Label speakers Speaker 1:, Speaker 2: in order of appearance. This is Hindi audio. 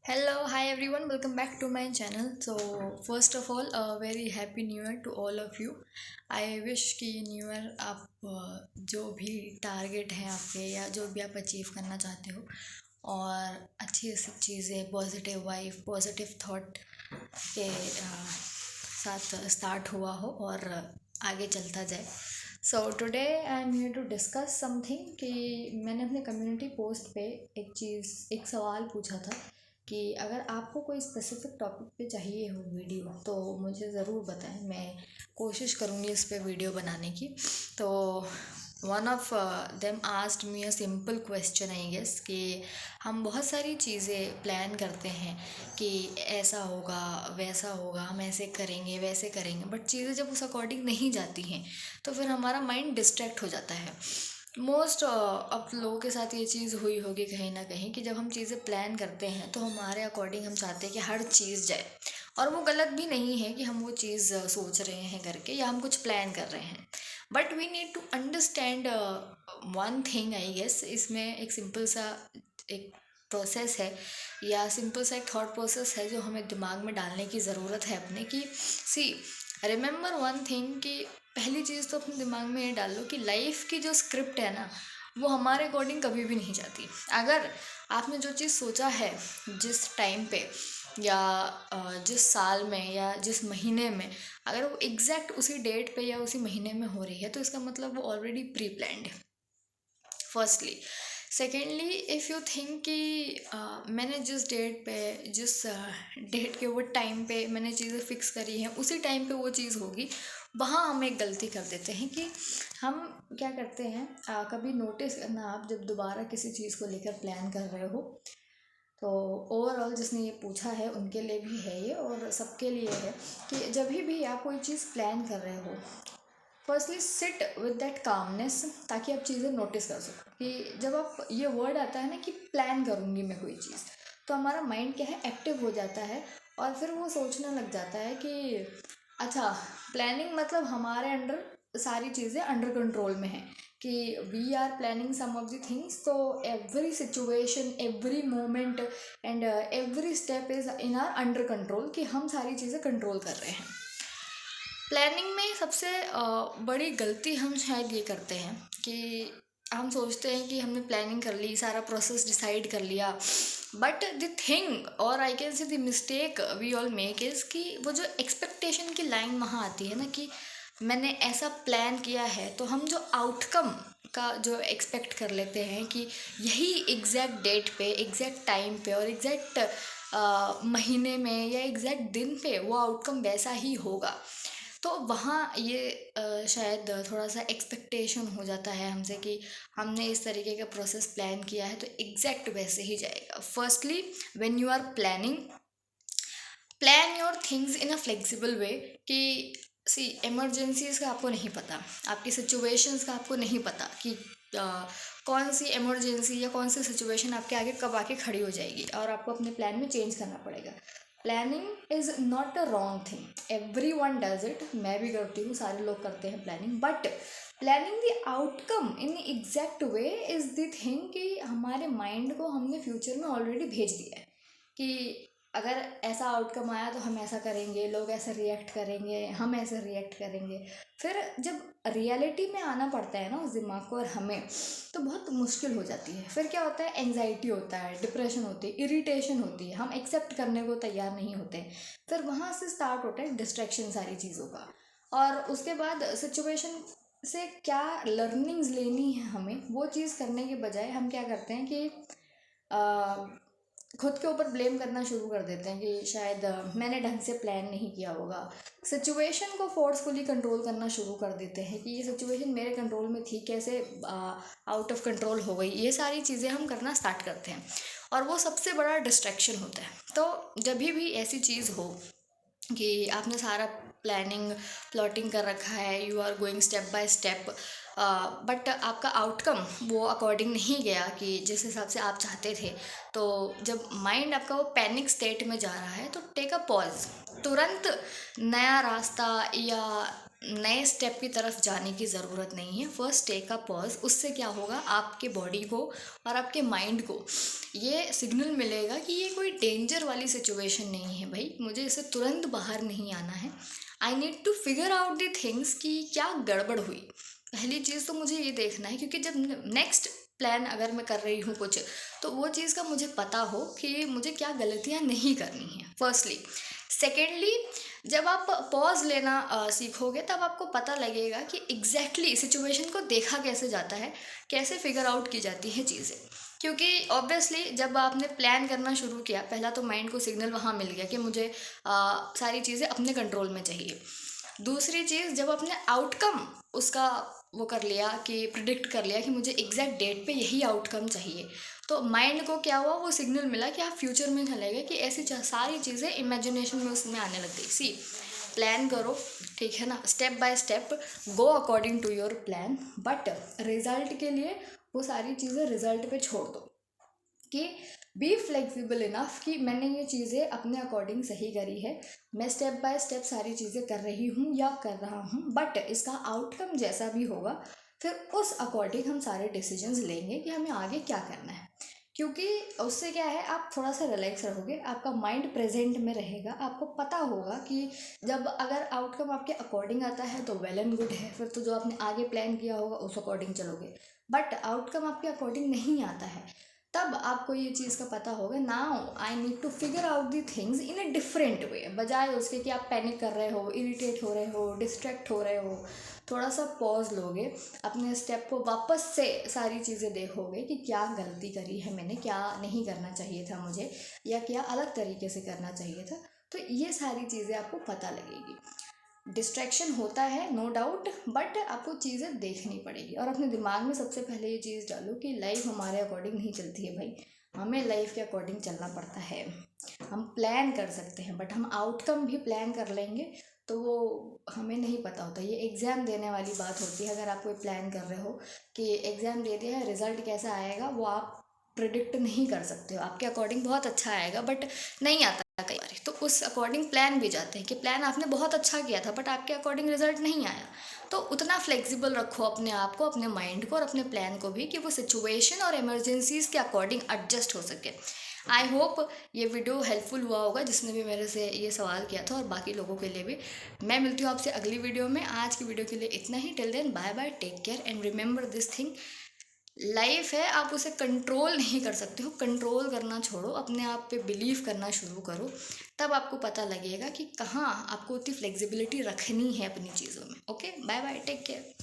Speaker 1: Hello, hi everyone, welcome back to my channel. So, first of all, a very happy new year to all of you. I wish कि ये न्यू ईयर आप जो भी टारगेट हैं आपके या जो भी आप अचीव करना चाहते हो और अच्छी सी चीज़ें पॉजिटिव वाइब पॉजिटिव थॉट के साथ स्टार्ट हुआ हो और आगे चलता जाए. So today I am here to discuss something कि मैंने अपने कम्युनिटी पोस्ट पे एक सवाल पूछा था कि अगर आपको कोई स्पेसिफिक टॉपिक पे चाहिए हो वीडियो तो मुझे ज़रूर बताएं. मैं कोशिश करूँगी इस पे वीडियो बनाने की. तो one of them asked me a simple question I guess कि हम बहुत सारी चीज़ें प्लान करते हैं कि ऐसा होगा वैसा होगा, हम ऐसे करेंगे वैसे करेंगे, बट चीज़ें जब उस अकॉर्डिंग नहीं जाती हैं तो फिर हमारा माइंड डिस्ट्रैक्ट हो जाता है. मोस्ट अब लोगों के साथ ये चीज़ हुई होगी कहीं ना कहीं कि जब हम चीज़ें प्लान करते हैं तो हमारे अकॉर्डिंग हम चाहते हैं कि हर चीज़ जाए. और वो गलत भी नहीं है कि हम वो चीज़ सोच रहे हैं करके या हम कुछ प्लान कर रहे हैं. But we need to understand one thing I guess. इसमें एक सिंपल सा एक प्रोसेस है या सिंपल सा एक थॉट प्रोसेस है जो हमें दिमाग में डालने की ज़रूरत है अपने की. सी रिमेंबर वन थिंग कि पहली चीज़ तो अपने दिमाग में ये डाल लो कि लाइफ की जो स्क्रिप्ट है ना वो हमारे अकॉर्डिंग कभी भी नहीं जाती. अगर आपने जो चीज़ सोचा है जिस टाइम पे या जिस साल में या जिस महीने में, अगर वो एग्जैक्ट उसी डेट पे या उसी महीने में हो रही है तो इसका मतलब वो ऑलरेडी प्री प्लान्ड है. Firstly. Secondly, if you think कि मैंने जिस डेट पे जिस डेट के वो टाइम पे मैंने चीज़ें फिक्स करी हैं उसी टाइम पे वो चीज़ होगी, वहाँ हम एक गलती कर देते हैं कि हम क्या करते हैं. कभी नोटिस करना आप जब दोबारा किसी चीज़ को लेकर प्लान कर रहे हो तो ओवरऑल जिसने ये पूछा है उनके लिए भी है ये और सबके लिए है कि जब भी आप कोई चीज़ प्लान कर रहे हो, firstly sit with that calmness ताकि आप चीज़ें नोटिस कर सको. कि जब आप ये वर्ड आता है ना कि प्लान करूँगी मैं कोई चीज़, तो हमारा माइंड क्या है, एक्टिव हो जाता है और फिर वो सोचने लग जाता है कि अच्छा, प्लानिंग मतलब हमारे अंडर सारी चीज़ें अंडर कंट्रोल में हैं कि we are planning some of the things. तो every situation, every moment and every step is in our under control, कि हम सारी चीज़ें कंट्रोल कर रहे हैं. प्लानिंग में सबसे बड़ी गलती हम शायद ये करते हैं कि हम सोचते हैं कि हमने प्लानिंग कर ली, सारा प्रोसेस डिसाइड कर लिया, बट द थिंग और I can say the mistake we all make is कि वो जो एक्सपेक्टेशन की लाइन वहाँ आती है ना कि मैंने ऐसा प्लान किया है, तो हम जो आउटकम का जो एक्सपेक्ट कर लेते हैं कि यही एग्जैक्ट डेट पे, एग्जैक्ट टाइम पे और एग्जैक्ट महीने में या एग्जैक्ट दिन पे वो आउटकम वैसा ही होगा. तो वहाँ ये शायद थोड़ा सा एक्सपेक्टेशन हो जाता है हमसे कि हमने इस तरीके का प्रोसेस प्लान किया है तो एग्जैक्ट वैसे ही जाएगा. Firstly, when you are planning, plan your things in a flexible way. कि सी इमरजेंसीज का आपको नहीं पता, आपकी सिचुएशंस का आपको नहीं पता कि कौन सी इमरजेंसी या कौन सी सिचुएशन आपके आगे कब आके खड़ी हो जाएगी और आपको अपने प्लान में चेंज करना पड़ेगा. Planning is not a wrong thing, every one does it. मैं भी करती हूँ, सारे लोग करते हैं planning, but planning the outcome in exact way is the thing कि हमारे माइंड को हमने फ्यूचर में ऑलरेडी भेज दिया है कि अगर ऐसा आउटकम आया तो हम ऐसा करेंगे, लोग ऐसे रिएक्ट करेंगे, हम ऐसे रिएक्ट करेंगे. फिर जब रियलिटी में आना पड़ता है ना उस दिमाग को और हमें, तो बहुत मुश्किल हो जाती है. फिर क्या होता है, एंजाइटी होता है, डिप्रेशन होती है, इरिटेशन होती है, हम एक्सेप्ट करने को तैयार नहीं होते. फिर वहाँ से स्टार्ट होता है डिस्ट्रैक्शन सारी चीज़ों का. और उसके बाद सिचुएशन से क्या लर्निंग्स लेनी है हमें, वो चीज़ करने के बजाय हम क्या करते हैं कि खुद के ऊपर ब्लेम करना शुरू कर देते हैं कि शायद मैंने ढंग से प्लान नहीं किया होगा. सिचुएशन को फोर्सफुली कंट्रोल करना शुरू कर देते हैं कि ये सिचुएशन मेरे कंट्रोल में थी, कैसे आउट ऑफ कंट्रोल हो गई. ये सारी चीज़ें हम करना स्टार्ट करते हैं और वो सबसे बड़ा डिस्ट्रैक्शन होता है. तो जब भी ऐसी चीज़ हो कि आपने सारा प्लानिंग प्लॉटिंग कर रखा है, you are going step by step, but आपका आउटकम वो अकॉर्डिंग नहीं गया कि जिस हिसाब से आप चाहते थे, तो जब माइंड आपका वो पैनिक स्टेट में जा रहा है तो टेक अ पॉज. तुरंत नया रास्ता या नए स्टेप की तरफ जाने की ज़रूरत नहीं है. First take a pause. उससे क्या होगा, आपके बॉडी को और आपके माइंड को ये सिग्नल मिलेगा कि ये कोई डेंजर वाली सिचुएशन नहीं है भाई, मुझे इससे तुरंत बाहर नहीं आना है। I need to figure out the things कि क्या गड़बड़ हुई। पहली चीज़ तो मुझे ये देखना है, क्योंकि जब नेक्स्ट प्लान अगर मैं कर रही हूँ कुछ, तो वो चीज़ का मुझे पता हो कि मुझे क्या गलतियाँ नहीं करनी है, फर्स्टली। सेकेंडली, जब आप पॉज लेना सीखोगे, तब आपको पता लगेगा कि एग्जैक्टली सिचुएशन को देखा कैसे जाता है, कैसे फिगर आउट की जाती है चीज़ें। क्योंकि ऑब्वियसली जब आपने प्लान करना शुरू किया, पहला तो माइंड को सिग्नल वहाँ मिल गया कि मुझे सारी चीज़ें अपने कंट्रोल में चाहिए। दूसरी चीज़, जब आपने आउटकम उसका वो कर लिया कि प्रिडिक्ट कर लिया कि मुझे एग्जैक्ट डेट पे यही आउटकम चाहिए, तो माइंड को क्या हुआ, वो सिग्नल मिला कि आप फ्यूचर में चलेगा कि ऐसी सारी चीज़ें इमेजिनेशन में उसमें आने लग गई। सी, प्लान करो, ठीक है ना, step by step go according to your plan, but result के लिए वो सारी चीज़ें रिजल्ट पे छोड़ दो। कि बी फ्लेक्सिबल इनफ कि मैंने ये चीज़ें अपने अकॉर्डिंग सही करी है, मैं स्टेप बाय स्टेप सारी चीज़ें कर रही हूँ या कर रहा हूँ, बट इसका आउटकम जैसा भी होगा, फिर उस अकॉर्डिंग हम सारे डिसीजंस लेंगे कि हमें आगे क्या करना है। क्योंकि उससे क्या है, आप थोड़ा सा रिलैक्स रहोगे, आपका माइंड प्रेजेंट में रहेगा, आपको पता होगा कि जब अगर आउटकम आपके अकॉर्डिंग आता है तो वेल एंड गुड है, फिर तो जो आपने आगे प्लान किया होगा उस अकॉर्डिंग चलोगे। बट आउटकम आपके अकॉर्डिंग नहीं आता है, तब आपको ये चीज़ का पता होगा, now I need to figure out the things in a different way. बजाय उसके कि आप पैनिक कर रहे हो, इरिटेट हो रहे हो, डिस्ट्रैक्ट हो रहे हो, थोड़ा सा पॉज लोगे, अपने स्टेप को वापस से सारी चीज़ें देखोगे कि क्या गलती करी है मैंने, क्या नहीं करना चाहिए था मुझे, या क्या अलग तरीके से करना चाहिए था, तो ये सारी चीज़ें आपको पता लगेगी। डिस्ट्रैक्शन होता है नो डाउट, बट आपको चीज़ें देखनी पड़ेगी। और अपने दिमाग में सबसे पहले ये चीज़ डालो कि लाइफ हमारे अकॉर्डिंग नहीं चलती है भाई, हमें लाइफ के अकॉर्डिंग चलना पड़ता है। हम प्लान कर सकते हैं, बट हम आउटकम भी प्लान कर लेंगे तो वो हमें नहीं पता होता। ये एग्ज़ाम देने वाली बात होती है। अगर आप कोई प्लान कर रहे हो कि एग्ज़ाम दे दिया है, रिज़ल्ट कैसा आएगा वो आप प्रिडिक्ट नहीं कर सकते हो। आपके अकॉर्डिंग बहुत अच्छा आएगा, बट नहीं आता कई बार, तो उस अकॉर्डिंग प्लान भी जाते हैं कि प्लान आपने बहुत अच्छा किया था बट आपके अकॉर्डिंग रिजल्ट नहीं आया। तो उतना फ्लेक्सिबल रखो अपने आप को, अपने माइंड को और अपने प्लान को भी, कि वो सिचुएशन और इमरजेंसीज के अकॉर्डिंग एडजस्ट हो सके। आई होप ये वीडियो हेल्पफुल हुआ होगा जिसने भी मेरे से ये सवाल किया था, और बाकी लोगों के लिए भी। मैं मिलती हूँ आपसे अगली वीडियो में। आज की वीडियो के लिए इतना ही। Till then bye bye, take care and remember this thing, life है, आप उसे कंट्रोल नहीं कर सकते हो। कंट्रोल करना छोड़ो, अपने आप पे बिलीव करना शुरू करो, तब आपको पता लगेगा कि कहाँ आपको उतनी फ्लेक्सिबिलिटी रखनी है अपनी चीज़ों में। Okay, bye bye, take care.